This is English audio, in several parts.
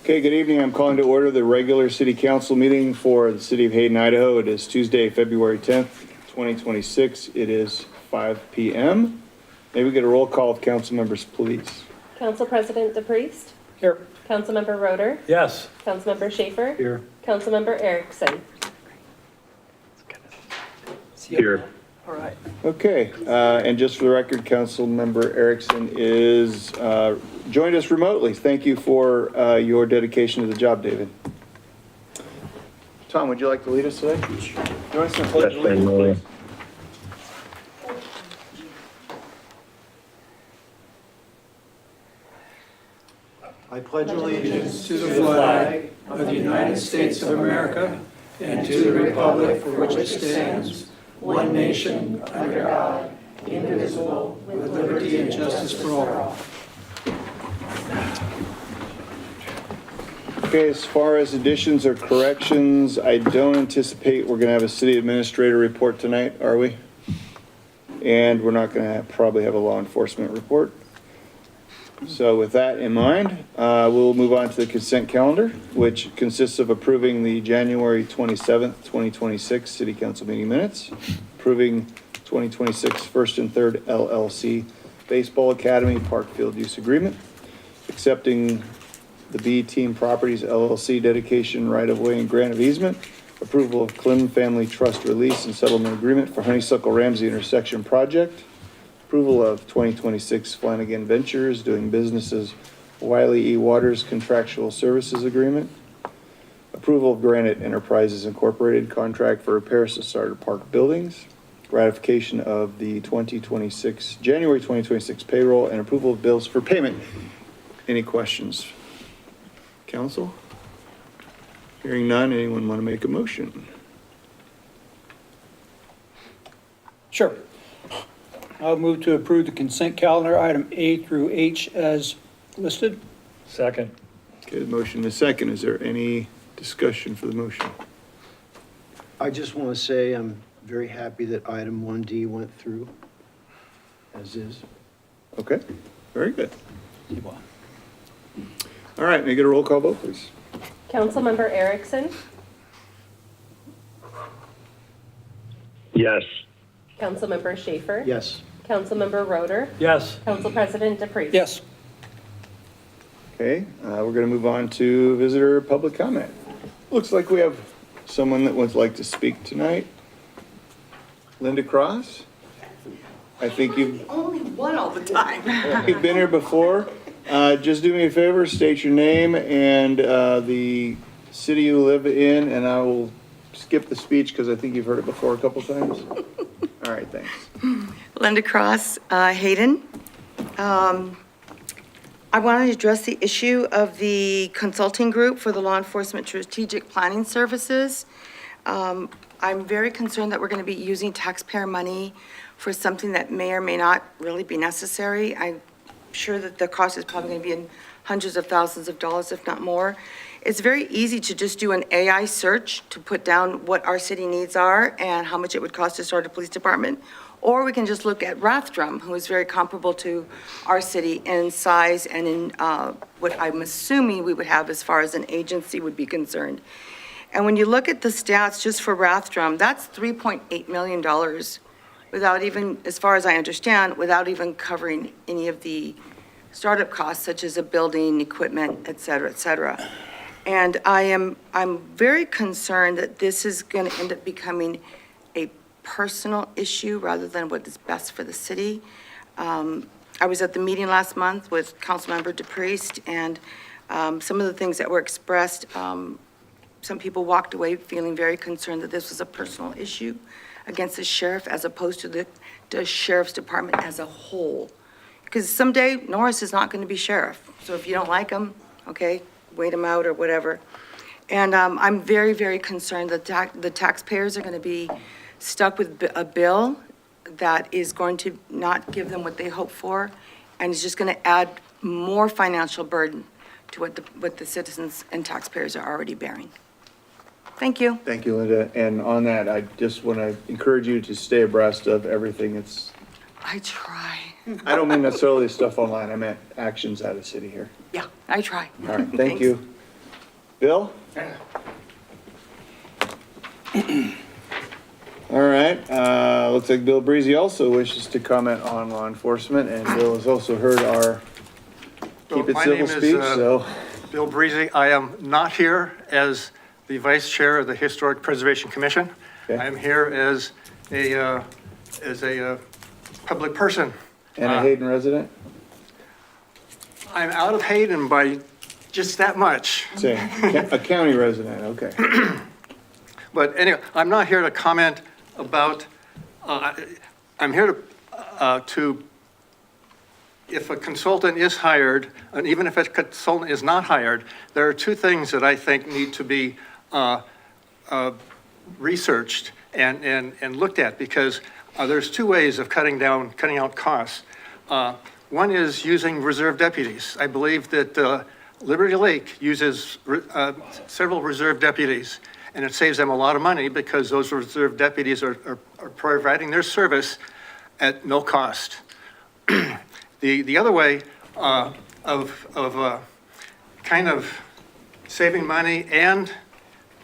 Okay, good evening. I'm calling to order the regular city council meeting for the city of Hayden, Idaho. It is Tuesday, February 10th, 2026. It is 5 p.m. May we get a roll call of council members, please? Council President DePriest? Here. Councilmember Roeder? Yes. Councilmember Schaefer? Here. Councilmember Erickson? Here. All right. Okay, and just for the record, council member Erickson is joined us remotely. Thank you for your dedication to the job, David. Tom, would you like to lead us today? Join us in the pledge of allegiance, please. I pledge allegiance to the flag of the United States of America and to the republic for which it stands, one nation, under God, indivisible, with liberty and justice for all. Okay, as far as additions or corrections, I don't anticipate we're going to have a city administrator report tonight, are we? And we're not going to probably have a law enforcement report. So with that in mind, we'll move on to the consent calendar, which consists of approving the January 27th, 2026 City Council meeting minutes, approving 2026 First and Third LLC Baseball Academy Park Field Use Agreement, accepting the B Team Properties LLC dedication right-of-way and grant of easement, approval of Clem Family Trust release and settlement agreement for Honeysuckle Ramsey intersection project, approval of 2026 Flanagan Ventures doing business as Wiley E. Waters contractual services agreement, approval of Granite Enterprises Incorporated contract for repairs to Starter Park buildings, ratification of the January 2026 payroll, and approval of bills for payment. Any questions? Council? Hearing none, anyone want to make a motion? Sure. I'll move to approve the consent calendar, item A through H as listed. Second. Okay, the motion is second. Is there any discussion for the motion? I just want to say I'm very happy that item 1D went through as is. Okay, very good. All right, may I get a roll call vote, please? Councilmember Erickson? Yes. Councilmember Schaefer? Yes. Councilmember Roeder? Yes. Council President DePriest? Yes. Okay, we're going to move on to visitor public comment. Looks like we have someone that would like to speak tonight. Linda Cross? I think you've Only one all the time. you've been here before. Just do me a favor, state your name and the city you live in, and I will skip the speech because I think you've heard it before a couple times. All right, thanks. Linda Cross, Hayden. I wanted to address the issue of the consulting group for the law enforcement strategic planning services. I'm very concerned that we're going to be using taxpayer money for something that may or may not really be necessary. I'm sure that the cost is probably going to be in hundreds of thousands of dollars, if not more. It's very easy to just do an AI search to put down what our city needs are and how much it would cost to start a police department. Or we can just look at Rathdrum, who is very comparable to our city in size and in what I'm assuming we would have as far as an agency would be concerned. And when you look at the stats just for Rathdrum, that's $3.8 million without even, as far as I understand, without even covering any of the startup costs such as a building, equipment, et cetera, et cetera. And I'm very concerned that this is going to end up becoming a personal issue rather than what is best for the city. I was at the meeting last month with Councilmember DePriest, and some of the things that were expressed, some people walked away feeling very concerned that this was a personal issue against the sheriff as opposed to the sheriff's department as a whole. Because someday Norris is not going to be sheriff. So if you don't like him, okay, wait him out or whatever. And I'm very, very concerned that the taxpayers are going to be stuck with a bill that is going to not give them what they hope for, and is just going to add more financial burden to what the citizens and taxpayers are already bearing. Thank you. Thank you, Linda. And on that, I just want to encourage you to stay abreast of everything. I try. I don't mean necessarily stuff online. I meant actions out of city here. Yeah, I try. All right, thank you. Bill? All right, looks like Bill Breezy also wishes to comment on law enforcement, and Bill has also heard our keep it My civil name is, speech, so. Bill Breezy. I am not here as the Vice Chair of the Historic Preservation Commission. Okay. I am here as a public person. And a Hayden resident? I'm out of Hayden by just that much. Say, a county resident, okay. But anyway, I'm not here to comment about, I'm here to, if a consultant is hired, and even if a consultant is not hired, there are two things that I think need to be researched and looked at, because there's two ways of cutting out costs. One is using reserve deputies. I believe that Liberty Lake uses several reserve deputies, and it saves them a lot of money because those reserve deputies are providing their service at no cost. The other way of kind of saving money and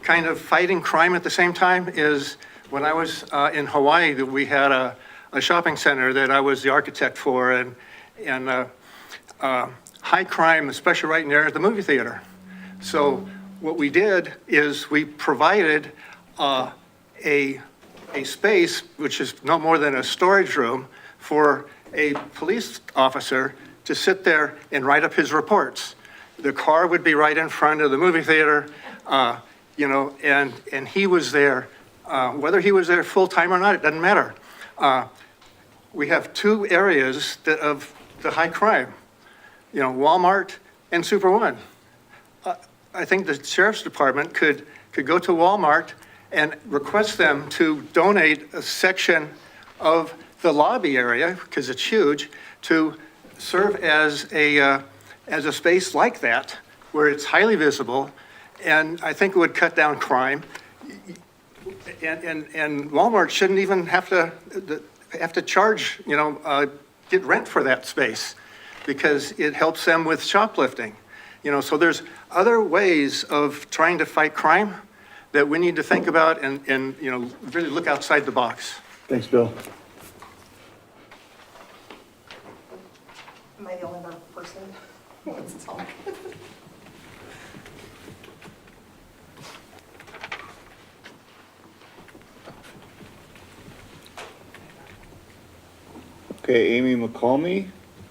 kind of fighting crime at the same time is when I was in Hawaii, that we had a shopping center that I was the architect for, and high crime, especially right near the movie theater. So what we did is we provided a space, which is no more than a storage room, for a police officer to sit there and write up his reports. The car would be right in front of the movie theater, and he was there. Whether he was there full-time or not, it doesn't matter. We have two areas of the high crime, Walmart and Super One. I think the sheriff's department could go to Walmart and request them to donate a section of the lobby area, because it's huge, to serve as a space like that, where it's highly visible, and I think it would cut down crime. And Walmart shouldn't even have to charge, get rent for that space, because it helps them with shoplifting. So there's other ways of trying to fight crime that we need to think about and really look outside the box. Thanks, Bill. Am I the only person who wants to talk? Okay, Amy McCalmy,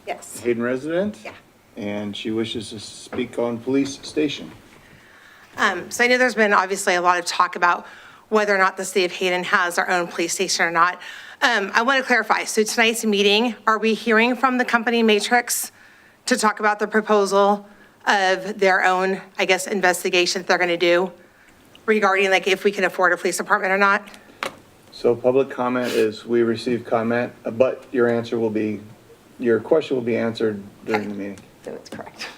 Yes. Hayden resident. Yeah. And she wishes to speak on police station. So I know there's been obviously a lot of talk about whether or not the city of Hayden has our own police station or not. I want to clarify. So tonight's meeting, are we hearing from the company Matrix to talk about the proposal of their own, I guess, investigation that they're going to do regarding if we can afford a police department or not? So public comment is, we receive comment, but your question will be answered during the meeting. So it's correct.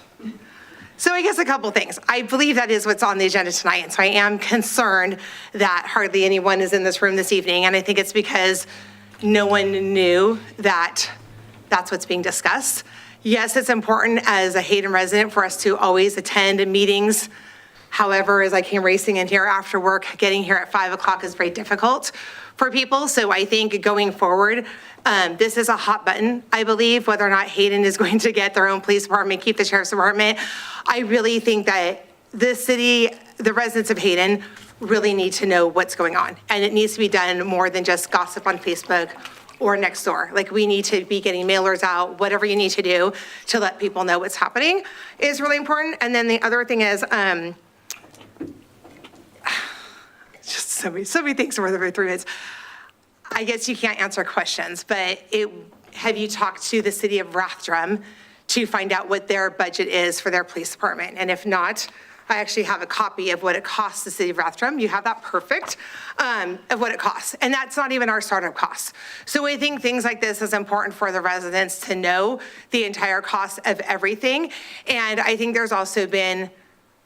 So I guess a couple things. I believe that is what's on the agenda tonight, and so I am concerned that hardly anyone is in this room this evening, and I think it's because no one knew that that's what's being discussed. Yes, it's important as a Hayden resident for us to always attend meetings. However, as I came racing in here after work, getting here at 5 o'clock is very difficult for people. So I think going forward, this is a hot button, I believe, whether or not Hayden is going to get their own police department, keep the sheriff's department. I really think that the city, the residents of Hayden really need to know what's going on. And it needs to be done more than just gossip on Facebook or next door. We need to be getting mailers out, whatever you need to do to let people know what's happening is really important. And then the other thing is, just so many things over the 3 minutes. I guess you can't answer questions, but have you talked to the city of Rathdrum to find out what their budget is for their police department? And if not, I actually have a copy of what it costs the city of Rathdrum. You have that perfect, of what it costs. And that's not even our startup costs. So I think things like this is important for the residents to know the entire cost of everything. And I think there's also been,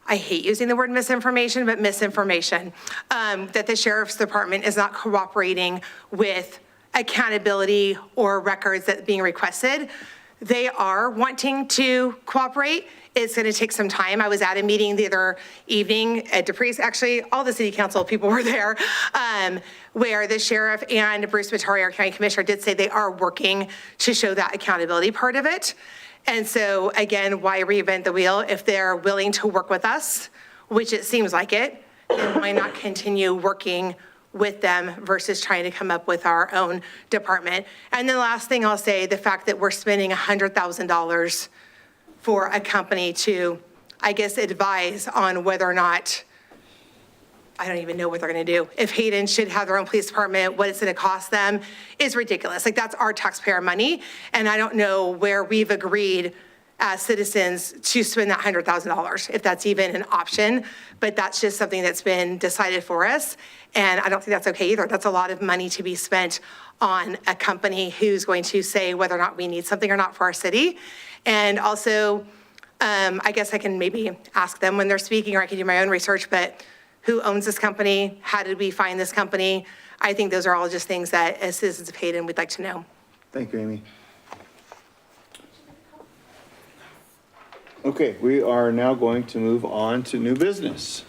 I hate using the word misinformation, but misinformation, that the sheriff's department is not cooperating with accountability or records that are being requested. they are wanting to cooperate. It's going to take some time. I was at a meeting the other evening at DePreez, actually, all the city council people were there, where the sheriff and Bruce Vittori, our county commissioner, did say they are working to show that accountability part of it. And so again, why reinvent the wheel? If they're willing to work with us, which it seems like it, then why not continue working with them versus trying to come up with our own department? And then the last thing I'll say, the fact that we're spending $100,000 for a company to, I guess, advise on whether or not, I don't even know what they're going to do. If Hayden should have their own police department, what it's going to cost them is ridiculous. Like, that's our taxpayer money. And I don't know where we've agreed as citizens to spend that $100,000, if that's even an option. But that's just something that's been decided for us. And I don't think that's okay either. That's a lot of money to be spent on a company who's going to say whether or not we need something or not for our city. And also, I guess I can maybe ask them when they're speaking, or I can do my own research, but who owns this company? How did we find this company? I think those are all just things that as citizens of Hayden, we'd like to know. Thank you, Amy. Okay, we are now going to move on to new business.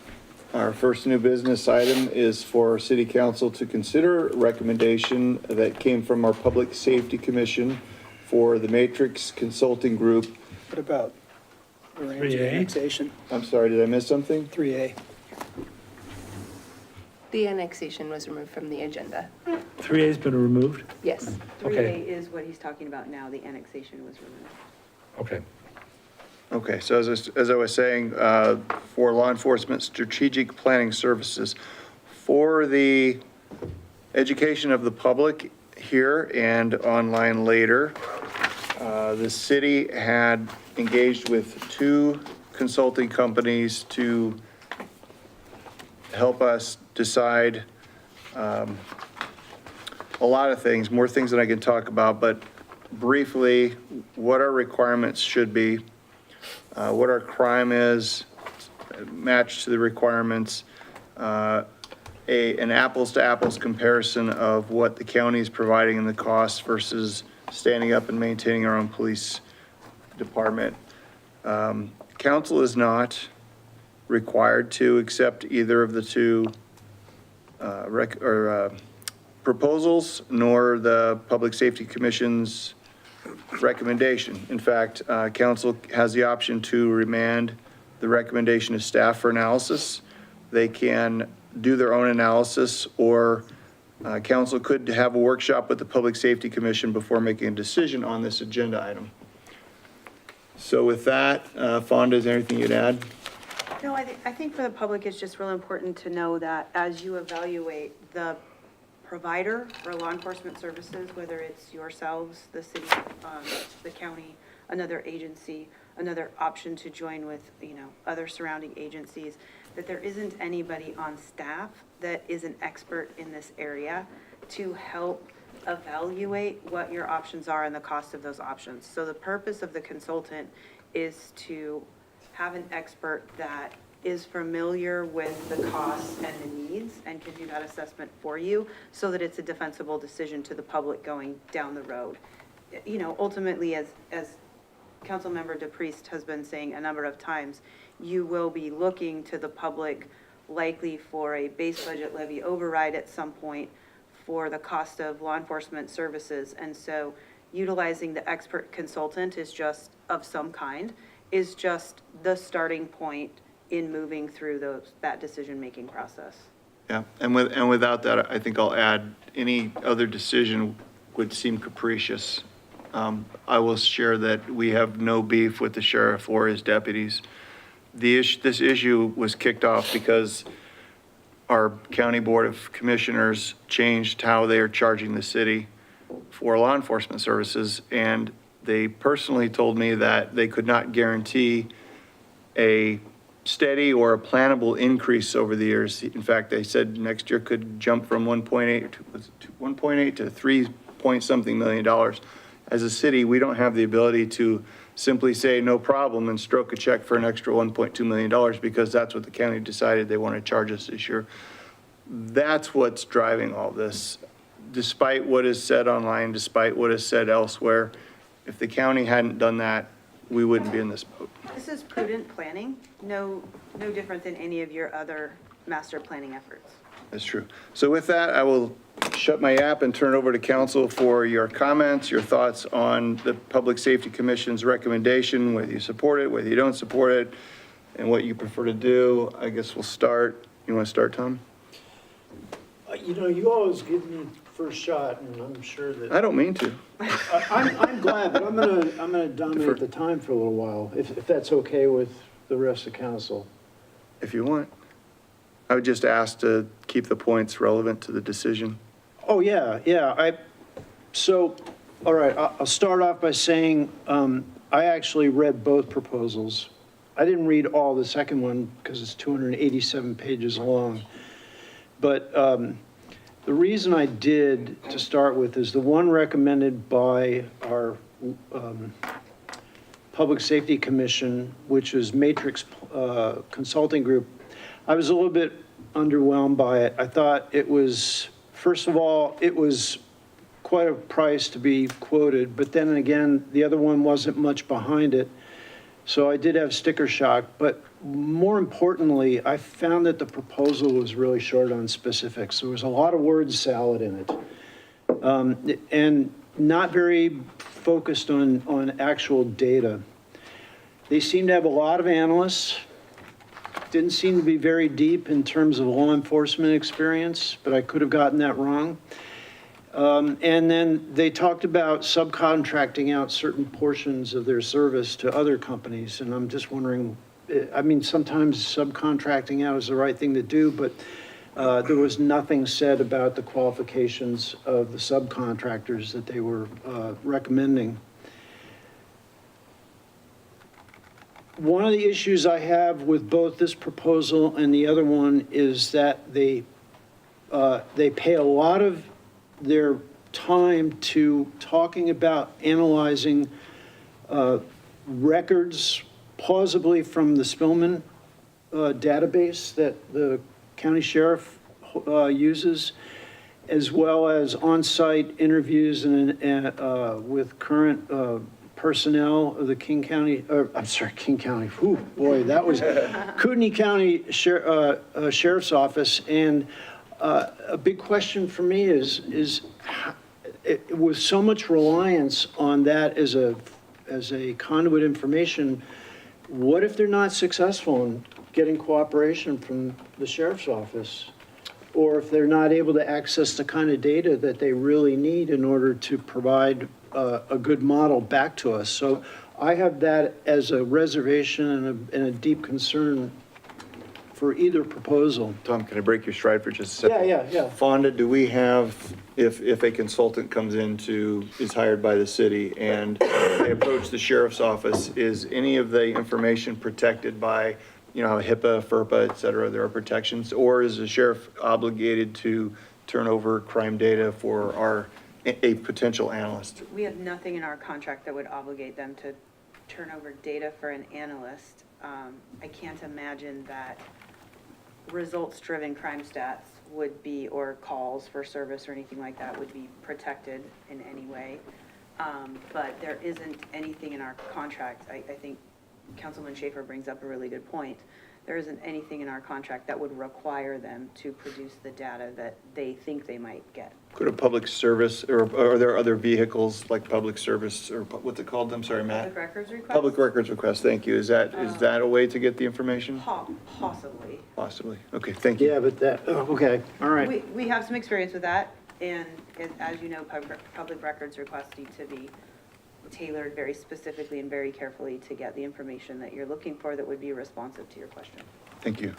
Our first new business item is for City Council to consider a recommendation that came from our Public Safety Commission for the Matrix Consulting Group. What about the range of 3A? annexation? I'm sorry, did I miss something? 3A. The annexation was removed from the agenda. 3A's been removed? Yes. 3A is what he's talking about now, the annexation was removed. Okay. Okay, so as I was saying, for law enforcement strategic planning services, for the education of the public here and online later, the city had engaged with 2 consulting companies to help us decide a lot of things, more things than I can talk about, but briefly, what our requirements should be, what our crime is, matched to the requirements, an apples to apples comparison of what the county is providing in the costs versus standing up and maintaining our own police department. Council is not required to accept either of the 2 proposals, nor the Public Safety Commission's recommendation. In fact, council has the option to remand the recommendation to staff for analysis. They can do their own analysis, or council could have a workshop with the Public Safety Commission before making a decision on this agenda item. So with that, Fonda, is there anything you'd add? No, I think for the public, it's just real important to know that as you evaluate the provider for law enforcement services, whether it's yourselves, the city, the county, another agency, another option to join with, other surrounding agencies, that there isn't anybody on staff that is an expert in this area to help evaluate what your options are and the cost of those options. So the purpose of the consultant is to have an expert that is familiar with the costs and the needs and can do that assessment for you so that it's a defensible decision to the public going down the road. Ultimately, as Councilmember DePriest has been saying a number of times, you will be looking to the public likely for a base budget levy override at some point for the cost of law enforcement services. And so utilizing the expert consultant is just of some kind, is just the starting point in moving through that decision-making process. Yeah, and without that, I think I'll add, any other decision would seem capricious. I will share that we have no beef with the sheriff or his deputies. This issue was kicked off because our county board of commissioners changed how they are charging the city for law enforcement services, and they personally told me that they could not guarantee a steady or a plannable increase over the years. In fact, they said next year could jump from 1.8 to 3 point something million. As a city, we don't have the ability to simply say no problem and stroke a check for an extra $1.2 million because that's what the county decided they want to charge us this year. That's what's driving all this. Despite what is said online, despite what is said elsewhere, If the county hadn't done that, we wouldn't be in this boat. This is prudent planning, no different than any of your other master planning efforts. That's true. So with that, I will shut my app and turn it over to council for your comments, your thoughts on the Public Safety Commission's recommendation, whether you support it, whether you don't support it, and what you prefer to do. I guess we'll start. You want to start, Tom? You know, you always give me first shot, and I'm sure that. I don't mean to. I'm glad, but I'm gonna dominate the time for a little while, if that's okay with the rest of council. If you want. I would just ask to keep the points relevant to the decision. Oh, yeah. So, all right, I'll start off by saying, I actually read both proposals. I didn't read all the second one because it's 287 pages long. But the reason I did, to start with, is the one recommended by our Public Safety Commission, which is Matrix Consulting Group. I was a little bit underwhelmed by it. I thought it was, first of all, it was quite a price to be quoted, but then again, the other one wasn't much behind it. So I did have sticker shock, but more importantly, I found that the proposal was really short on specifics. There was a lot of word salad in it, and not very focused on actual data. They seem to have a lot of analysts. Didn't seem to be very deep in terms of law enforcement experience, but I could have gotten that wrong. And then they talked about subcontracting out certain portions of their service to other companies, and I'm just wondering, I mean, sometimes subcontracting out is the right thing to do, but there was nothing said about the qualifications of the subcontractors that they were recommending. One of the issues I have with both this proposal and the other one is that they pay a lot of their time to talking about analyzing records, plausibly from the Spillman database that the county sheriff uses, as well as on-site interviews with current personnel of the King County, whew, boy, that was Kootenai County Sheriff's Office. And a big question for me is with so much reliance on that as a conduit information, what if they're not successful in getting cooperation from the sheriff's office? Or if they're not able to access the kind of data that they really need in order to provide a good model back to us. So I have that as a reservation and a deep concern for either proposal. Tom, can I break your stride for just a second? Yeah. Fonda, do we have, if a consultant comes is hired by the city and they approach the sheriff's office, is any of the information protected by, how HIPAA, FERPA, et cetera, there are protections? Or is the sheriff obligated to turn over crime data for a potential analyst? We have nothing in our contract that would obligate them to turn over data for an analyst. I can't imagine that results-driven crime stats would be, or calls for service or anything like that would be protected in any way. But there isn't anything in our contract. I think Councilman Schaefer brings up a really good point. There isn't anything in our contract that would require them to produce the data that they think they might get. Could a public service, or are there other vehicles like public service, or what's it called? I'm sorry, Matt. Public records request? Public records request, thank you. Is that a way to get the information? Possibly. Possibly. Okay, thank you. Yeah, but okay, all right. We have some experience with that, and as you know, public records requests need to be tailored very specifically and very carefully to get the information that you're looking for that would be responsive to your question. Thank you.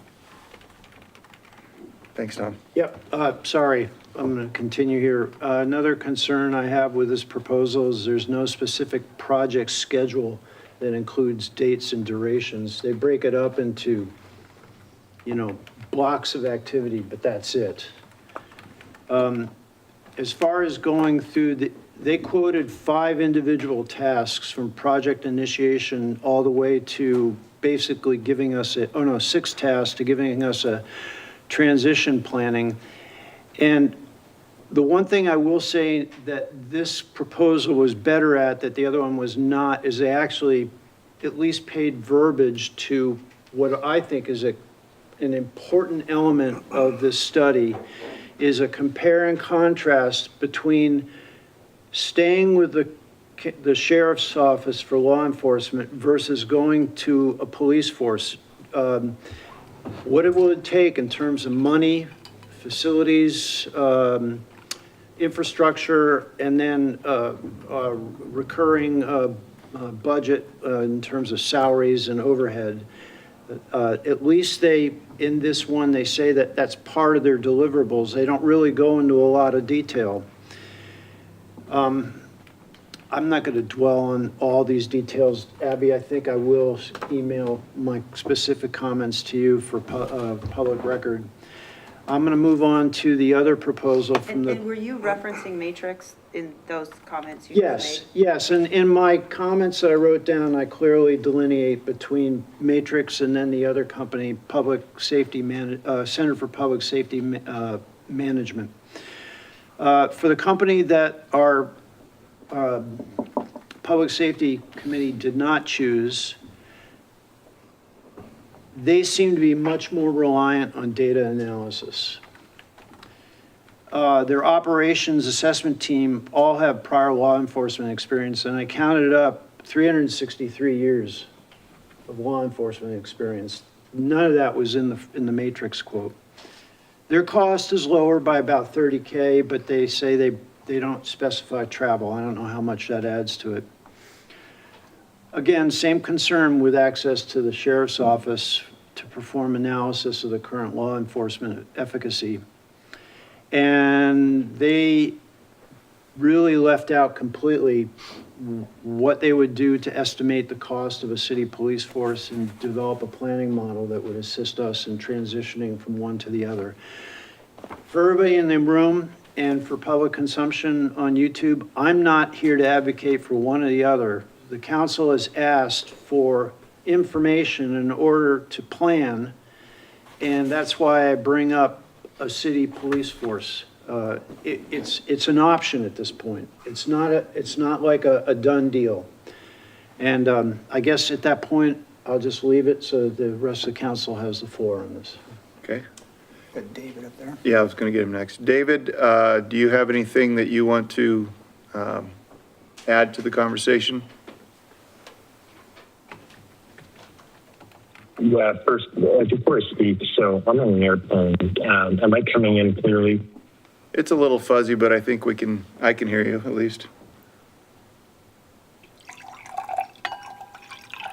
Thanks, Tom. Yep, sorry, I'm going to continue here. Another concern I have with this proposal is there's no specific project schedule that includes dates and durations. They break it up into, blocks of activity, but that's it. As far as going through they quoted 5 individual tasks from project initiation all the way to basically giving us 6 tasks to giving us a transition planning. And The one thing I will say that this proposal was better at, that the other one was not, is they actually at least paid verbiage to what I think is an important element of this study, is a compare and contrast between staying with the sheriff's office for law enforcement versus going to a police force. What it would take in terms of money, facilities, infrastructure, and then recurring budget in terms of salaries and overhead. At least in this one, they say that that's part of their deliverables. They don't really go into a lot of detail. I'm not going to dwell on all these details. Abby, I think I will email my specific comments to you for public record. I'm going to move on to the other proposal from And were you referencing Matrix in those comments you Yes, just made? yes, and in my comments that I wrote down, I clearly delineate between Matrix and then the other company, Center for Public Safety Management. For the company that our Public Safety Committee did not choose, they seem to be much more reliant on data analysis. Their operations assessment team all have prior law enforcement experience, and I counted up 363 years of law enforcement experience. None of that was in the Matrix quote. Their cost is lower by about 30K, but they say they don't specify travel. I don't know how much that adds to it. Again, same concern with access to the sheriff's office to perform analysis of the current law enforcement efficacy. And they really left out completely what they would do to estimate the cost of a city police force and develop a planning model that would assist us in transitioning from one to the other. For everybody in the room and for public consumption on YouTube, I'm not here to advocate for one or the other. The council has asked for information in order to plan, and that's why I bring up a city police force. It's an option at this point. It's not like a done deal. And I guess at that point, I'll just leave it so the rest of the council has the floor on this. Okay. Got David up there. Yeah, I was going to get him next. David, do you have anything that you want to add to the conversation? Yeah, first, before I speak, so I'm on an airplane. Am I coming in clearly? It's a little fuzzy, but I think I can hear you at least.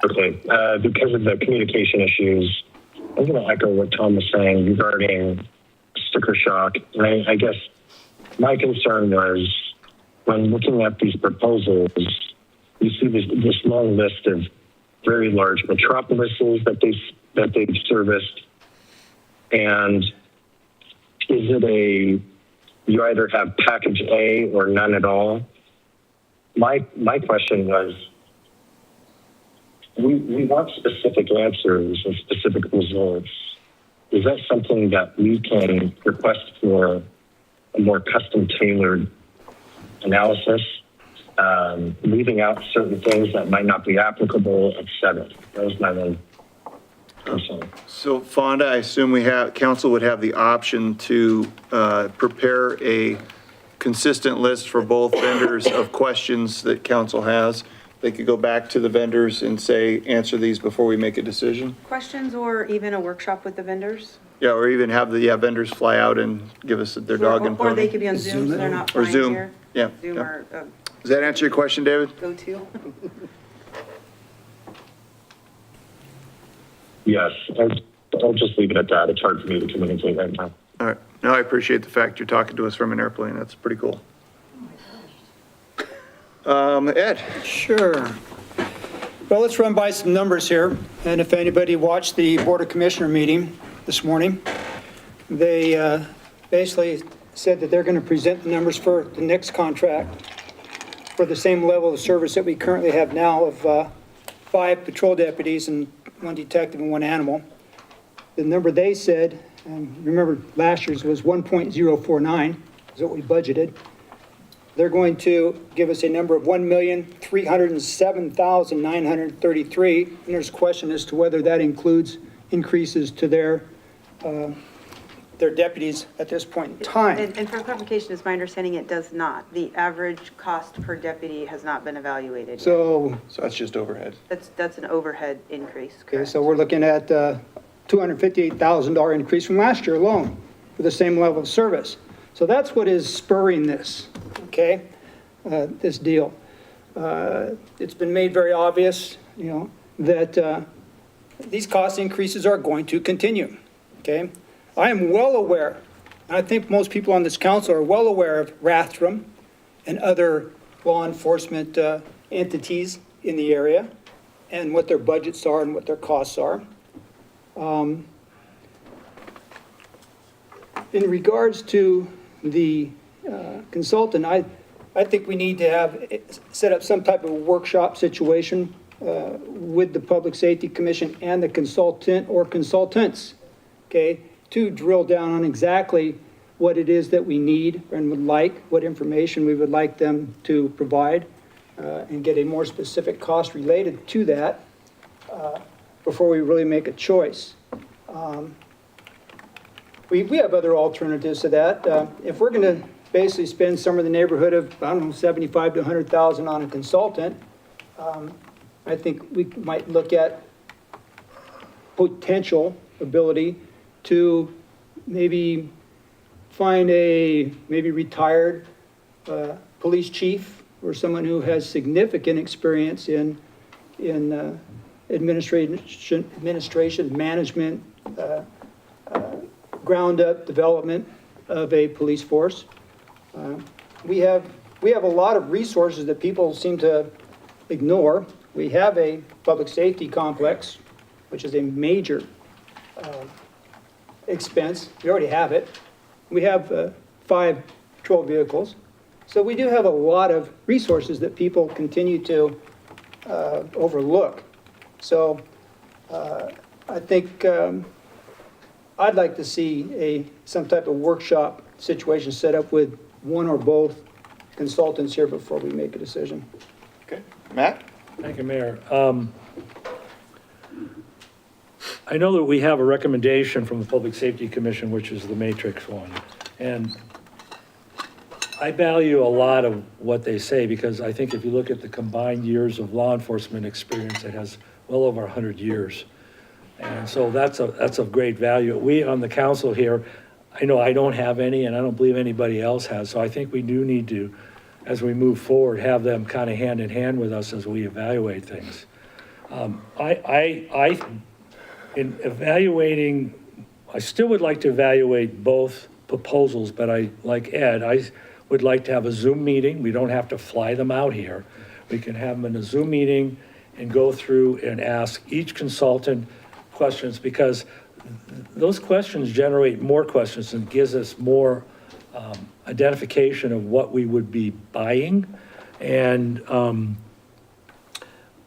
Okay, because of the communication issues, I'm going to echo what Tom was saying regarding sticker shock. And I guess my concern was when looking at these proposals, you see this long list of very large metropolises that they've serviced. And is it you either have package A or none at all? My question was, we want specific answers and specific results. Is that something that we can request for a more custom tailored analysis? Leaving out certain things that might not be applicable, et cetera. That was my main concern. So Fonda, I assume council would have the option to prepare a consistent list for both vendors of questions that council has. They could go back to the vendors and say, answer these before we make a decision. Questions or even a workshop with the vendors? Yeah, or even have the vendors fly out and give us their dog and pony. Or they could be on Zoom, so they're not Or flying Zoom. here. Yeah. Zoom yeah. or Does that answer your question, David? go-to. Yes, I'll just leave it at that. It's hard for me to communicate right now. All right. No, I appreciate the fact you're talking to us from an airplane. That's pretty cool. Ed? Sure. Well, let's run by some numbers here. And if anybody watched the Board of Commissioner meeting this morning, they basically said that they're going to present the numbers for the next contract for the same level of service that we currently have now of 5 patrol deputies and 1 detective and 1 animal. The number they said, and remember last year's was 1.049. is what we budgeted. They're going to give us a number of $1,307,933. And there's a question as to whether that includes increases to their deputies at this point in time. And for clarification, it's my understanding it does not. The average cost per deputy has not been evaluated yet. So, So that's just overhead. That's an overhead increase, okay, correct? so we're looking at $258,000 increase from last year alone for the same level of service. So that's what is spurring this, okay, this deal. It's been made very obvious, that these cost increases are going to continue, okay? I am well aware, and I think most people on this council are well aware of Rathdrum and other law enforcement entities in the area and what their budgets are and what their costs are. In regards to the consultant, I think we need to set up some type of workshop situation with the Public Safety Commission and the consultant or consultants, okay, to drill down on exactly what it is that we need and would like, what information we would like them to provide, and get a more specific cost related to that before we really make a choice. We have other alternatives to that. If we're going to basically spend somewhere in the neighborhood of, I don't know, 75 to 100,000 on a consultant, I think we might look at potential ability to maybe find a maybe retired police chief or someone who has significant experience in administration, management, ground up development of a police force. We have a lot of resources that people seem to ignore. We have a public safety complex, which is a major expense. We already have it. We have 5 patrol vehicles. So we do have a lot of resources that people continue to overlook. So I think I'd like to see some type of workshop situation set up with one or both consultants here before we make a decision. Okay, Matt? Thank you, Mayor. I know that we have a recommendation from the Public Safety Commission, which is the matrix one. And I value a lot of what they say because I think if you look at the combined years of law enforcement experience, it has well over 100 years. And so that's of great value. We on the council here, I know I don't have any and I don't believe anybody else has. So I think we do need to, as we move forward, have them kind of hand in hand with us as we evaluate things. In evaluating, I still would like to evaluate both proposals, but like Ed, I would like to have a Zoom meeting. We don't have to fly them out here. We can have them in a Zoom meeting and go through and ask each consultant questions because those questions generate more questions and gives us more identification of what we would be buying. And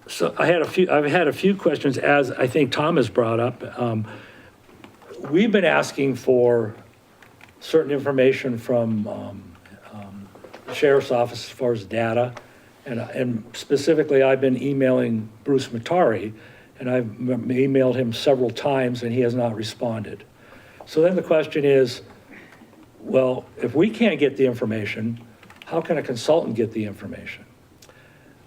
so I've had a few questions, as I think Tom has brought up. We've been asking for certain information from the sheriff's office as far as data. And specifically, I've been emailing Bruce Matari, and I've emailed him several times, and he has not responded. So then the question is, well, if we can't get the information, how can a consultant get the information?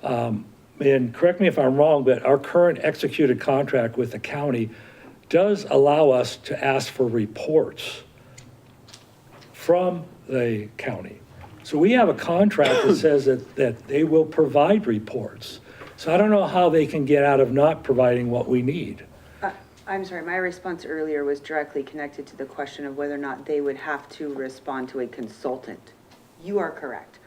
And correct me if I'm wrong, but our current executed contract with the county does allow us to ask for reports from the county. So we have a contract that says that they will provide reports. So I don't know how they can get out of not providing what we need. I'm sorry, my response earlier was directly connected to the question of whether or not they would have to respond to a consultant. You are correct.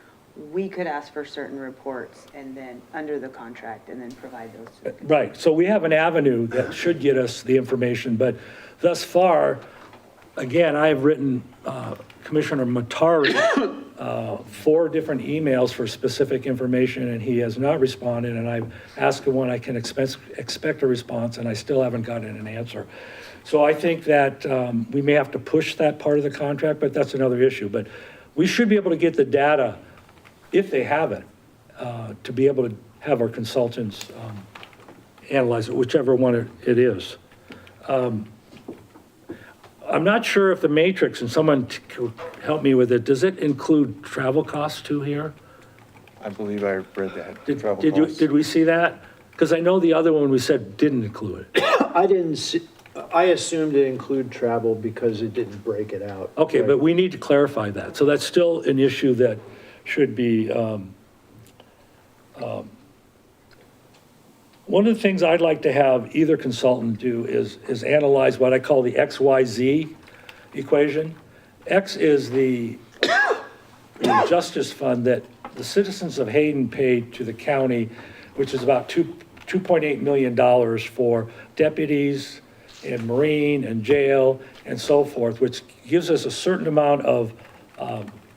We could ask for certain reports and then, under the contract, and then provide those to the consultant. Right, so we have an avenue that should get us the information, but thus far, again, I've written Commissioner Matari 4 different emails for specific information, and he has not responded, and I've asked him when I can expect a response, and I still haven't gotten an answer. So I think that we may have to push that part of the contract, but that's another issue. But we should be able to get the data, if they have it, to be able to have our consultants analyze it, whichever one it is. I'm not sure if the matrix, and someone could help me with it, does it include travel costs too here? I believe I read that. Did travel did you, costs. did we see that? Because I know the other one we said didn't include it. I didn't see, I assumed it included travel because it didn't break it out. Okay, but we need to clarify that. So that's still an issue that should be, one of the things I'd like to have either consultant do is analyze what I call the XYZ equation. X is the justice fund that the citizens of Hayden paid to the county, which is about $2.8 million for deputies and Marine and jail and so forth, which gives us a certain amount of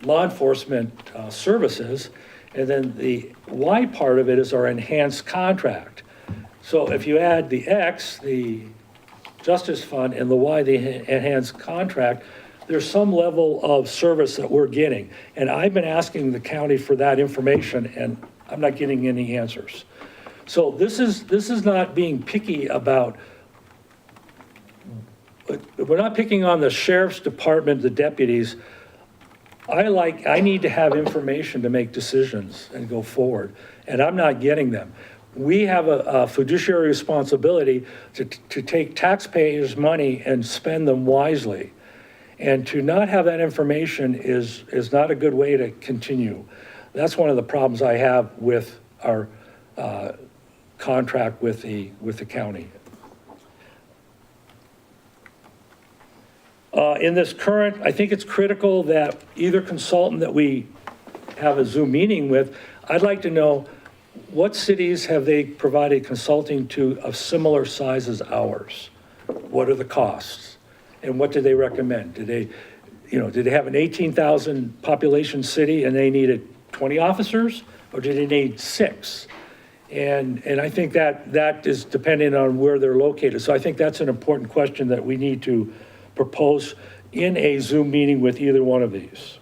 law enforcement services. And then the Y part of it is our enhanced contract. So if you add the X, the justice fund, and the Y, the enhanced contract, there's some level of service that we're getting. And I've been asking the county for that information, and I'm not getting any answers. So this is not being picky about, we're not picking on the sheriff's department, the deputies. I need to have information to make decisions and go forward, and I'm not getting them. We have a fiduciary responsibility to take taxpayers' money and spend them wisely. And to not have that information is not a good way to continue. That's one of the problems I have with our contract with the county. In this current, I think it's critical that either consultant that we have a Zoom meeting with, I'd like to know what cities have they provided consulting to of similar size as ours? What are the costs? And what do they recommend? Did they have an 18,000 population city and they needed 20 officers? Or did they need 6? And I think that is dependent on where they're located. So I think that's an important question that we need to propose in a Zoom meeting with either one of these.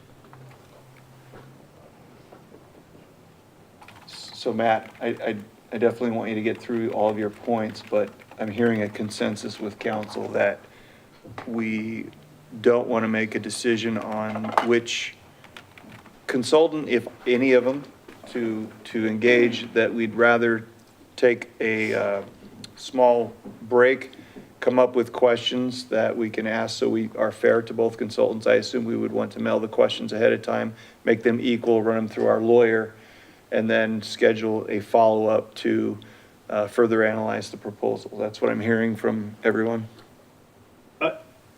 So Matt, I definitely want you to get through all of your points, but I'm hearing a consensus with council that we don't want to make a decision on which consultant, if any of them, to engage, that we'd rather take a small break, come up with questions that we can ask so we are fair to both consultants. I assume we would want to mail the questions ahead of time, make them equal, run them through our lawyer, and then schedule a follow-up to further analyze the proposal. That's what I'm hearing from everyone.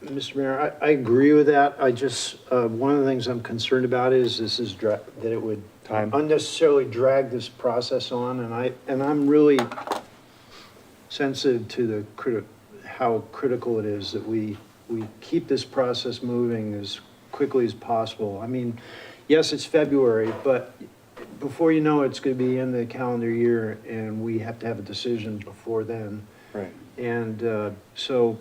Mr. Mayor, I agree with that. I just, one of the things I'm concerned about is that it would Time. unnecessarily drag this process on, and I'm really sensitive to how critical it is that we keep this process moving as quickly as possible. I mean, yes, it's February, but before you know it, it's going to be in the calendar year, and we have to have a decision before then. Right. And so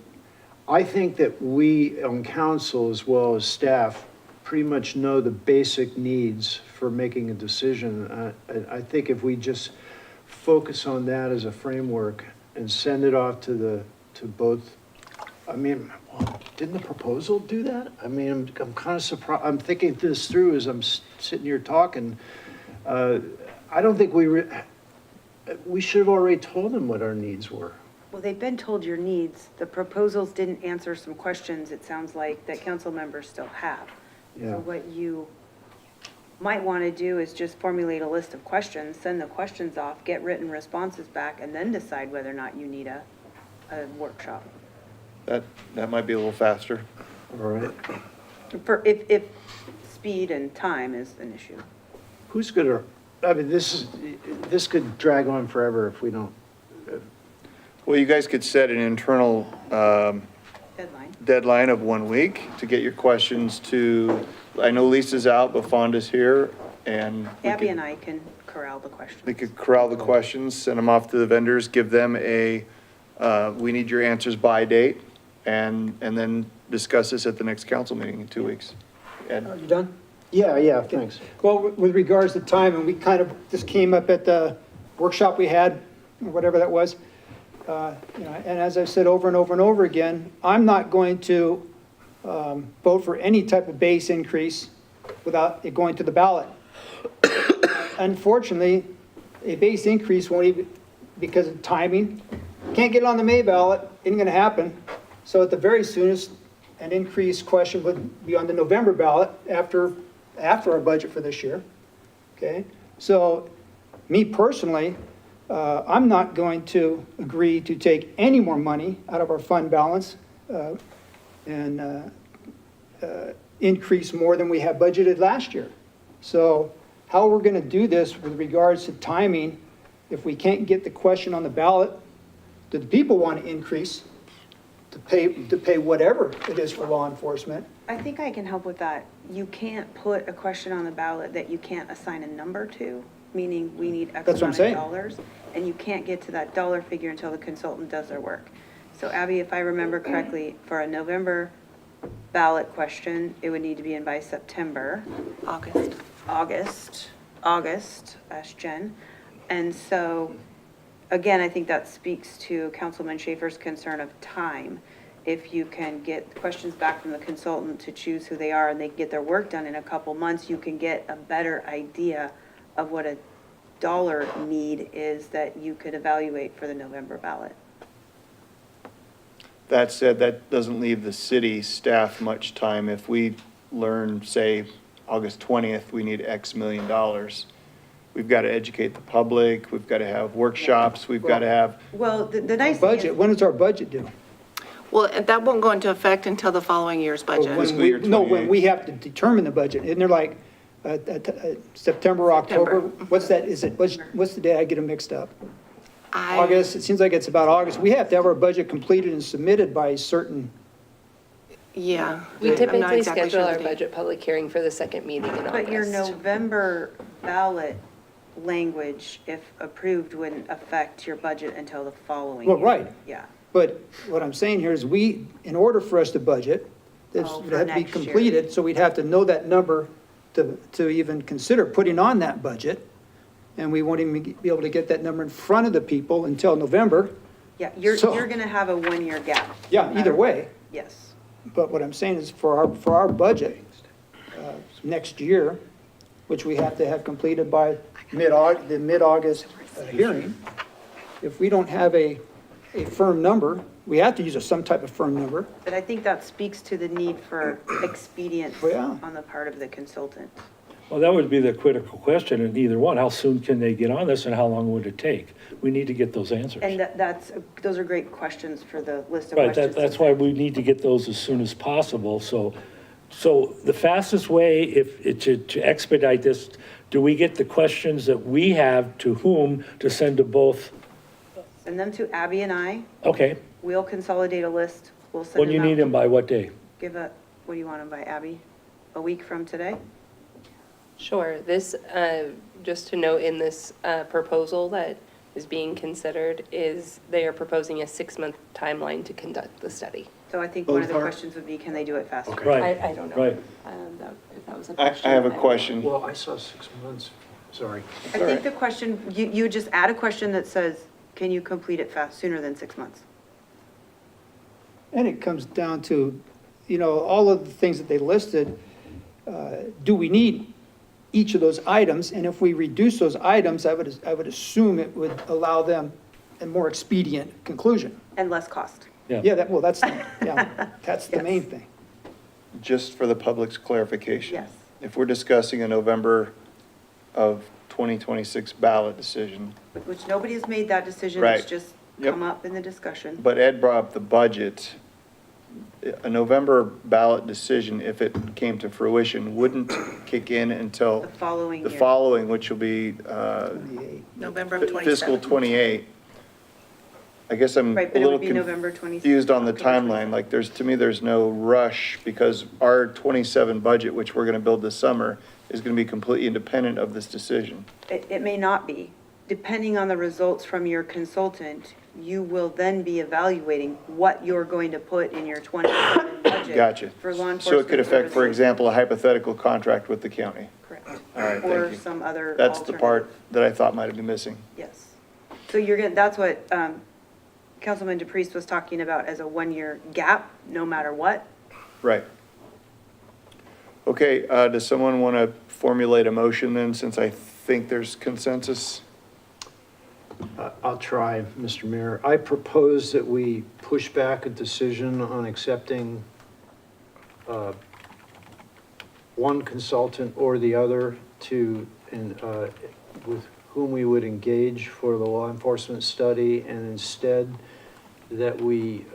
I think that we on council as well as staff pretty much know the basic needs for making a decision. I think if we just focus on that as a framework and send it off to both, I mean, didn't the proposal do that? I mean, I'm kind of surprised. I'm thinking this through as I'm sitting here talking. I don't think we should have already told them what our needs were. Well, they've been told your needs. The proposals didn't answer some questions, it sounds like, that council members still have. Yeah. So what you might want to do is just formulate a list of questions, send the questions off, get written responses back, and then decide whether or not you need a workshop. That might be a little faster. All right. For if speed and time is an issue. Who's gonna, I mean, this could drag on forever if we don't. Well, you guys could set an internal Deadline. deadline of 1 week to get your questions to, I know Lisa's out, but Fonda's here, and Abby and I can corral the questions. they could corral the questions, send them off to the vendors, give them we need your answers by date, and then discuss this at the next council meeting in 2 weeks. Ed? Are you done? Yeah, thanks. Well, with regards to time, and we kind of, this came up at the workshop we had, or whatever that was. And as I've said over and over and over again, I'm not going to vote for any type of base increase without it going to the ballot. Unfortunately, a base increase won't even, because of timing, can't get it on the May ballot, ain't gonna happen. So at the very soonest, an increase question would be on the November ballot after our budget for this year, okay? So, me personally, I'm not going to agree to take any more money out of our fund balance and increase more than we have budgeted last year. So how we're gonna do this with regards to timing, if we can't get the question on the ballot, do the people want to increase to pay whatever it is for law enforcement? I think I can help with that. You can't put a question on the ballot that you can't assign a number to, meaning we need X That's what I'm amount of saying. dollars, and you can't get to that dollar figure until the consultant does their work. So Abby, if I remember correctly, for a November ballot question, it would need to be in by September. August, ask Jen. And so, again, I think that speaks to Councilman Schaefer's concern of time. If you can get questions back from the consultant to choose who they are and they get their work done in a couple months, you can get a better idea of what a dollar need is that you could evaluate for the November ballot. That said, that doesn't leave the city staff much time. If we learn, say, August 20th, we need X million dollars, we've got to educate the public, we've got to have workshops, we've got to have, Well, the nice thing Budget, is, when is our budget due? Well, that won't go into effect until the following year's budget. When Fiscal year we- No, 28. when we have to determine the budget, isn't there like September, October? What's that, what's the day I get them mixed up? August, it seems like it's about August. We have to have our budget completed and submitted by a certain, Yeah. We I'm not typically exactly schedule sure our the date. budget public hearing for the second meeting in August. but your November ballot language, if approved, wouldn't affect your budget until the following Well, year. right. Yeah. but what I'm saying here is in order for us to budget, this Oh, would for have to be next year. completed, so we'd have to know that number to even consider putting on that budget. And we won't even be able to get that number in front of the people until November. Yeah, you're So- gonna have a 1-year gap. Yeah, no either matter way. what. Yes. But what I'm saying is for our budget, next year, which we have to have completed by the mid-August hearing, if we don't have a firm number, we have to use some type of firm number. But I think that speaks to the need for expedience Oh, yeah. on the part of the consultant. Well, that would be the critical question in either one. How soon can they get on this and how long would it take? We need to get those answers. And those are great questions for the list of Right, questions. that's why we need to get those as soon as possible, so the fastest way, to expedite this, do we get the questions that we have to whom to send to both? Send them to Abby and I. Okay, We'll consolidate a list. We'll send when you them need out. them, by what day? What do you want them by, Abby? A week from today? Sure, this, just to note in this proposal that is being considered is they are proposing a 6-month timeline to conduct the study. So I think one of the questions would be, can they do it faster? Right, I don't know. right. If that was a I question. have a I- question. Well, I saw 6 months, sorry. I think the question, you just add a question that says, can you complete it sooner than 6 months? And it comes down to, all of the things that they listed, do we need each of those items? And if we reduce those items, I would assume it would allow them a more expedient conclusion. And less cost. Yeah, that's the main thing. Just for the public's clarification. Yes. If we're discussing a November of 2026 ballot decision, Which nobody has made that decision. Right. It's just Yep. come up in the discussion. but Ed brought up the budget, a November ballot decision, if it came to fruition, wouldn't kick in until The following the year. following, which will be November of fiscal 27. '28. I guess I'm a Right, but it little would be November 26th. confused on the October timeline. Like, to me, there's no rush because our '27 budget, which we're going to build this summer, is going to be completely independent of this decision. It may not be. Depending on the results from your consultant, you will then be evaluating what you're going to put in your 27 budget. Gotcha. For law enforcement. So it could affect, for services. example, a hypothetical contract with the county. Correct. All right, Or thank you. some other. That's the part alternative. that I thought might have been missing. Yes. So you're gonna, that's what Councilman DePriest was talking about as a 1-year gap, no matter what. Right. Okay, does someone want to formulate a motion then, since I think there's consensus? I'll try, Mr. Mayor. I propose that we push back a decision on accepting one consultant or the other with whom we would engage for the law enforcement study, and instead that we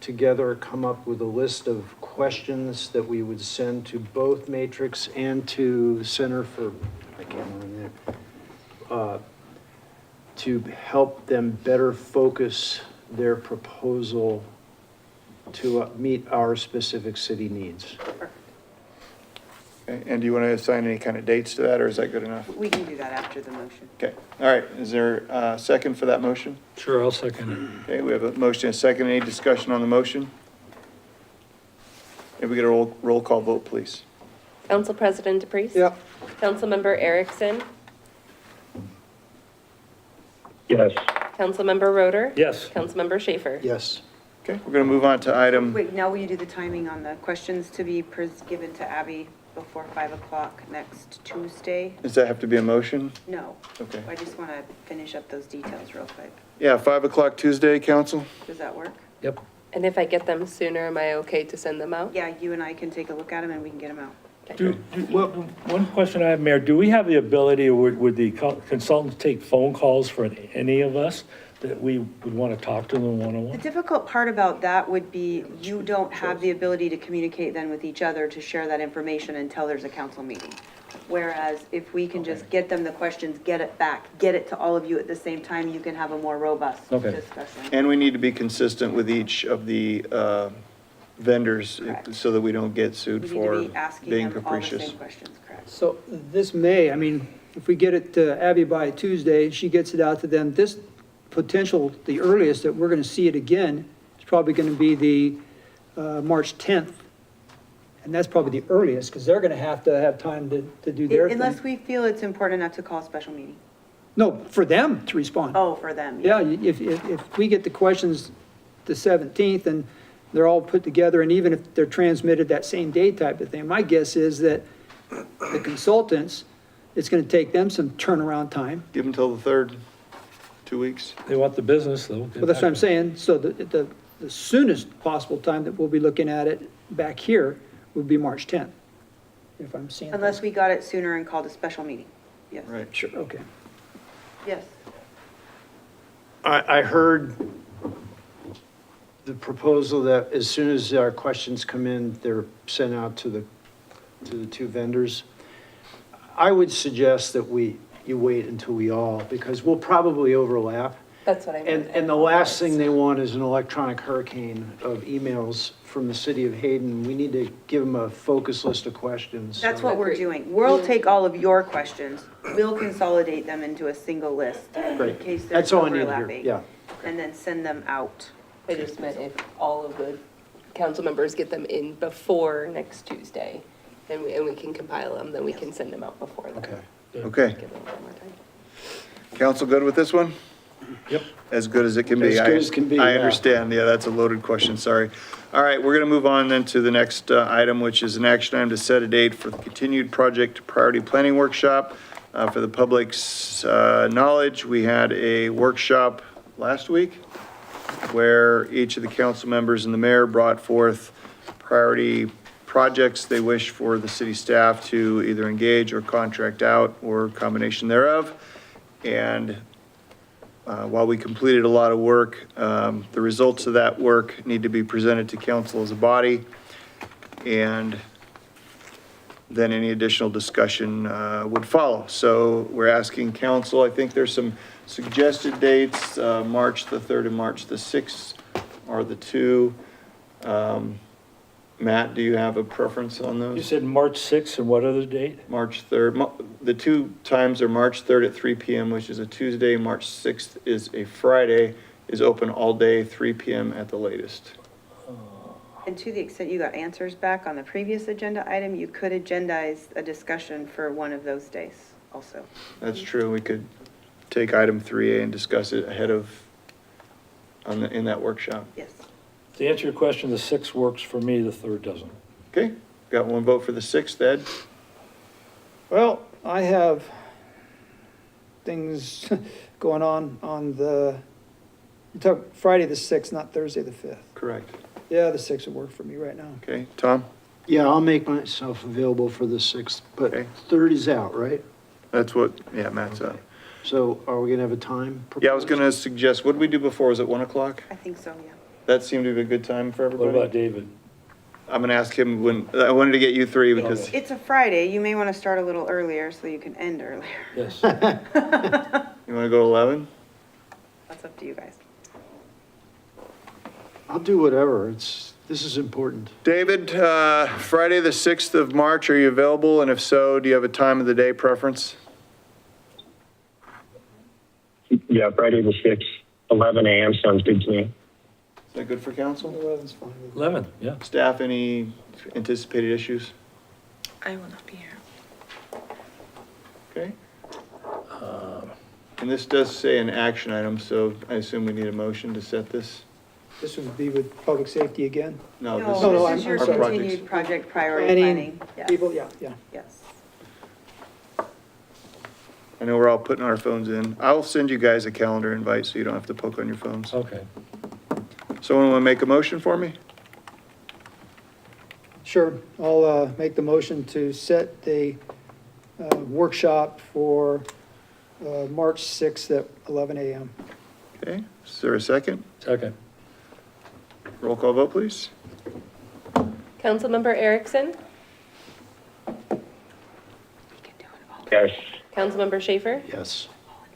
together come up with a list of questions that we would send to both Matrix and to Center for, I can't remember that, to help them better focus their proposal to meet our specific city needs. Okay, and do you want to assign any kind of dates to that, or is that good enough? We can do that after the motion. Okay, all right, is there a second for that motion? Sure, I'll second it. Okay, we have a motion and a second. Any discussion on the motion? If we get a roll call vote, please. Council President DePriest? Yep. Councilmember Erickson? Yes. Councilmember Roder? Yes. Councilmember Schaefer? Yes. Okay, we're going to move on to item, Wait, now will you do the timing on the questions to be given to Abby before 5 o'clock next Tuesday? does that have to be a motion? No. Okay. I just want to finish up those details real quick. Yeah, 5 o'clock Tuesday, council? Does that work? Yep. And if I get them sooner, am I okay to send them out? Yeah, you and I can take a look at them and we can get them out. One question I have, Mayor, do we have the ability, or would the consultants take phone calls for any of us that we would want to talk to them The one-on-one? difficult part about that would be you don't have the ability to communicate then with each other to share that information until there's a council meeting. Whereas if we can just get them the questions, get it back, get it to all of you at the same time, you can have a more robust Okay. discussion. And we need to be consistent with each of the vendors Correct. so that we don't get We sued need for to be asking being them all the capricious. same questions, correct? So this May, I mean, if we get it to Abby by Tuesday, she gets it out to them, this potential, the earliest that we're going to see it again is probably going to be the March 10th. And that's probably the earliest, because they're going to have time to do their Unless thing. we feel it's important enough to call a special meeting. No, for them to respond. Oh, for them. Yeah, if we get the questions the 17th and they're all put together, and even if they're transmitted that same day type of thing, my guess is that the consultants, it's going to take them some turnaround time. Give them till the 3rd, 2 weeks. They want the business, though. Well, that's what I'm saying. So the soonest possible time that we'll be looking at it back here would be March 10th, if I'm seeing. Unless we got it sooner and called a special meeting. Yes. Right. Sure, okay. Yes. I heard the proposal that as soon as our questions come in, they're sent out to the two vendors. I would suggest that you wait until we all, because we'll probably overlap. That's what I meant. And the last thing they want is an electronic hurricane of emails from the city of Hayden. We need to give them a focus list of questions. That's what we're Agreed. doing. We'll take all of your questions, we'll consolidate them into a single list in Great. case there's That's all I need to hear, overlapping. yeah. And then send them out. I just meant if all of the council members get them in before next Tuesday, and we can compile them, then we can send them out before then. Okay. Okay, Give them one more time. council good with this one? Yep. As good as it can be. As good as can be, I yeah. understand, yeah, that's a loaded question, sorry. All right, we're going to move on then to the next item, which is an action item to set a date for the continued project priority planning workshop. For the public's knowledge, we had a workshop last week where each of the council members and the mayor brought forth priority projects they wish for the city staff to either engage or contract out, or a combination thereof. And while we completed a lot of work, the results of that work need to be presented to council as a body. And then any additional discussion would follow. So we're asking council, I think there's some suggested dates, March the 3rd and March the 6th are the two. Matt, do you have a preference on those? You said March 6th, and what other date? March 3rd. The two times are March 3rd at 3 PM, which is a Tuesday. March 6th is a Friday, is open all day, 3 PM at the latest. And to the extent you got answers back on the previous agenda item, you could agendize a discussion for one of those days also. That's true. We could take item 3A and discuss it ahead of, in that workshop. Yes. To answer your question, the 6th works for me, the 3rd doesn't. Okay, got one vote for the 6th, Ed? Well, I have things going on the, you talk Friday the 6th, not Thursday the 5th. Correct. Yeah, the 6th would work for me right now. Okay, Tom? Yeah, I'll make myself available for the 6th, but Okay. 3rd is out, right? That's what, yeah, Matt's up. So are we gonna have a time? Yeah, I was proposed? gonna suggest, what did we do before? Was it 1 o'clock? I think so, yeah. That seemed to be a good time for What everybody? about David? I'm gonna ask him when, I wanted to get you 3 because, Okay. It's a Friday. You may want to start a little earlier so you can end earlier. Yes. you wanna go 11? That's up to you guys. I'll do whatever. This is important. David, Friday, the 6th of March, are you available? And if so, do you have a time of the day preference? Yeah, Friday the 6th, 11 a.m. sounds good to me. Is that good for council? 11's fine with me. 11, yeah. Staff, any anticipated issues? I will not be here. Okay. And this does say an action item, so I assume we need a motion to set this? This would be with public safety again. No, No, this is no, this is your our projects. continued project priority planning. Yes. People, yeah. Yes. I know we're all putting our phones in. I'll send you guys a calendar invite so you don't have to poke on your phones. Okay. Someone want to make a motion for me? Sure, I'll make the motion to set the workshop for March 6th at 11 a.m. Okay, is there a second? Second. Roll call vote, please. Councilmember Erickson? Yes. Councilmember Schaefer? Yes.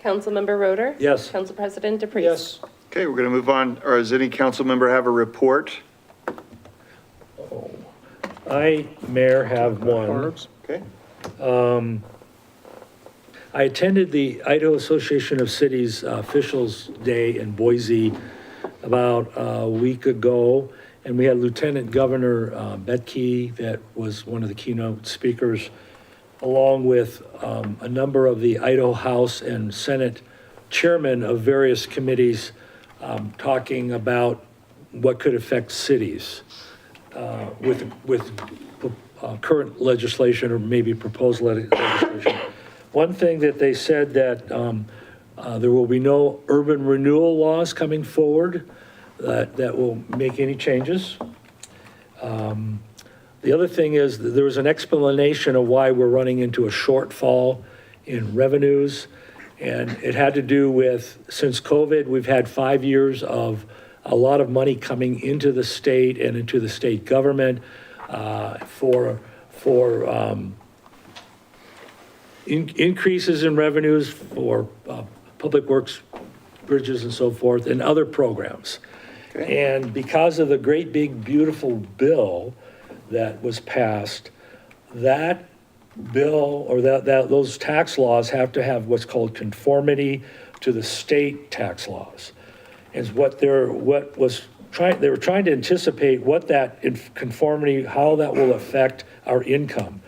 Councilmember Roder? Yes. Council President DePreez? Yes, Okay, we're going to move on. Or does any council member have a report? I, Mayor, have one. Okay, I attended the Idaho Association of Cities Officials Day in Boise about a week ago, and we had Lieutenant Governor Betke that was one of the keynote speakers, along with a number of the Idaho House and Senate chairmen of various committees talking about what could affect cities with current legislation or maybe proposed legislation. One thing that they said that there will be no urban renewal laws coming forward that will make any changes. The other thing is that there was an explanation of why we're running into a shortfall in revenues. And it had to do with, since COVID, we've had 5 years of a lot of money coming into the state and into the state government for increases in revenues for public works, bridges and so forth, and other programs. And because of the great big beautiful bill that was passed, that bill or those tax laws have to have what's called conformity to the state tax laws. And they were trying to anticipate what that conformity, how that will affect our income.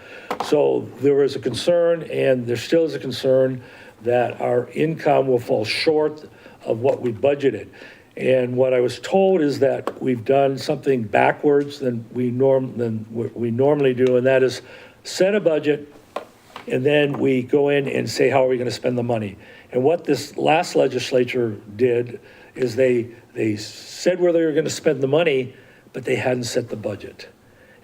So there was a concern, and there still is a concern, that our income will fall short of what we budgeted. And what I was told is that we've done something backwards than what we normally do, and that is set a budget, and then we go in and say, how are we going to spend the money? And what this last legislature did is they said where they were going to spend the money, but they hadn't set the budget.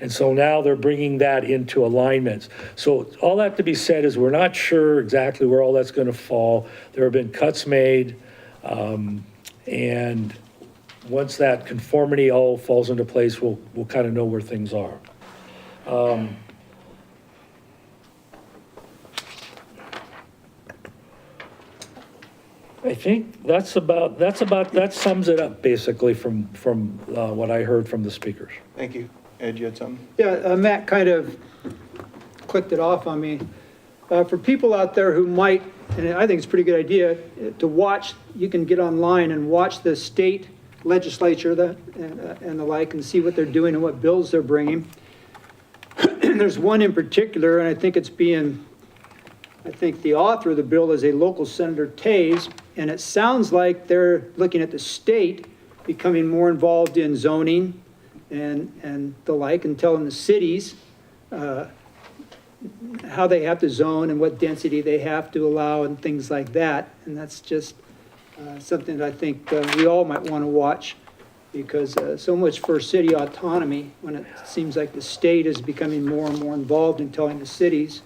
And so now they're bringing that into alignment. So all that to be said is we're not sure exactly where all that's going to fall. There have been cuts made. And once that conformity all falls into place, we'll kind of know where things are. I think that sums it up basically from what I heard from the speakers. thank you. Ed, you had something? yeah, Matt kind of clicked it off on me. For people out there who might, and I think it's a pretty good idea, to watch, you can get online and watch the state legislature and the like, and see what they're doing and what bills they're bringing. And there's one in particular, and I think the author of the bill is a local Senator Tays, and it sounds like they're looking at the state becoming more involved in zoning and the like, and telling the cities how they have to zone and what density they have to allow and things like that. And that's just something that I think we all might want to watch, because so much for city autonomy when it seems like the state is becoming more and more involved in telling the cities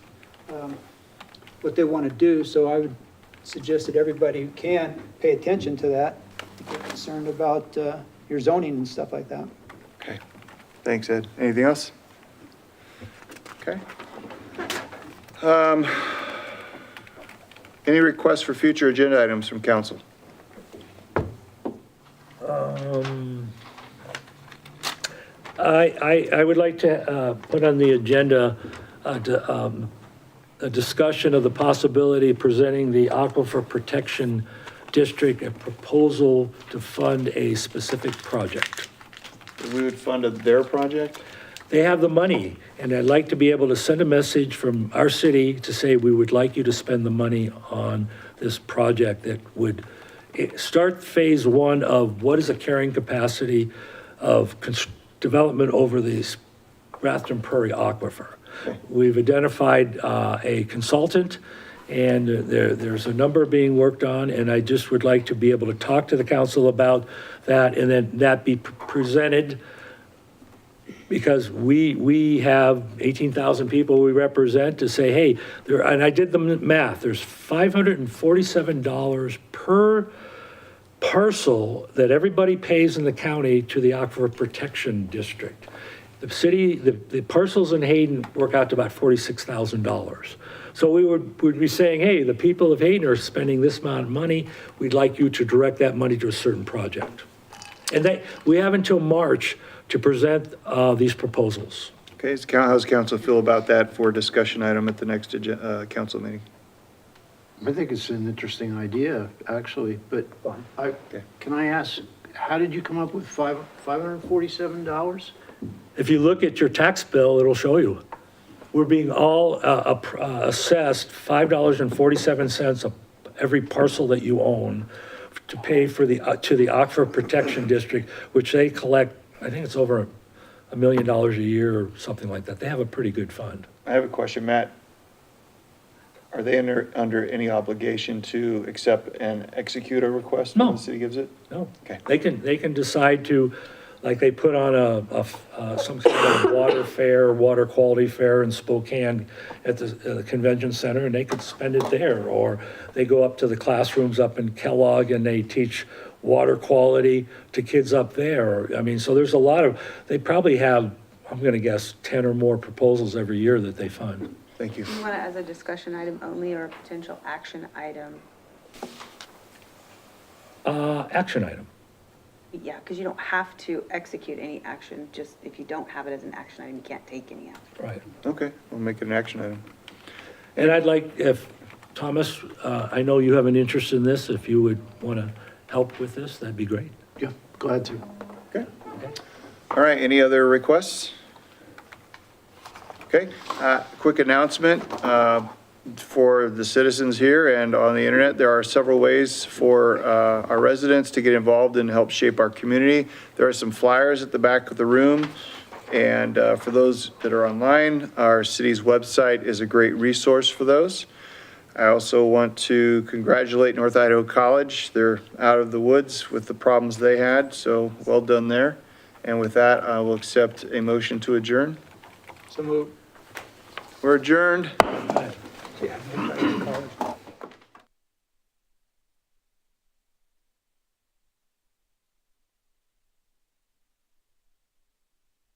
what they want to do. So I would suggest that everybody who can pay attention to that, if you're concerned about your zoning and stuff like that. Okay, thanks, Ed. Anything else? Okay. Any requests for future agenda items from council? I would like to put on the agenda a discussion of the possibility of presenting the Aquifer Protection District a proposal to fund a specific project. We would fund their project? They have the money, and I'd like to be able to send a message from our city to say, we would like you to spend the money on this project that would start phase one of what is the carrying capacity of development over the Grafton Prairie Aquifer. Okay. We've identified a consultant, and there's a number being worked on, and I just would like to be able to talk to the council about that, and then that be presented, because we have 18,000 people we represent, to say, hey, and I did the math, there's $547 per parcel that everybody pays in the county to the Aquifer Protection District. The city, the parcels in Hayden work out to about $46,000. So we'd be saying, hey, the people of Hayden are spending this amount of money, we'd like you to direct that money to a certain project. And we have until March to present these proposals. Okay, how's council feel about that for a discussion item at the next council meeting? I think it's an interesting idea, actually, but can I ask, how did you come up with $547? If you look at your tax bill, it'll show you. We're being all assessed $5.47 of every parcel that you own to pay for to the Aquifer Protection District, which they collect, I think it's over $1 million a year or something like that. They have a pretty good fund. I have a question, Matt. Are they under any obligation to accept and execute a request when No. the city gives it? No. Okay. They can decide to, like they put on some kind of water fair, water quality fair in Spokane at the convention center, and they could spend it there. Or they go up to the classrooms up in Kellogg and they teach water quality to kids up there. I mean, so there's a lot of, they probably have, I'm gonna guess, 10 or more proposals every year that they fund. Thank you. Do you want it as a discussion item only or a potential action item? Action item. Yeah, because you don't have to execute any action, just if you don't have it as an action item, you can't take any action. Right. Okay, we'll make it an action item. And I'd like, if, Thomas, I know you have an interest in this, if you would want to help with this, that'd be great. Yeah, glad to. Okay. All right, any other requests? Okay, quick announcement for the citizens here and on the internet. There are several ways for our residents to get involved and help shape our community. There are some flyers at the back of the room. And for those that are online, our city's website is a great resource for those. I also want to congratulate North Idaho College. They're out of the woods with the problems they had, so well done there. And with that, I will accept a motion to adjourn. So moved. We're adjourned.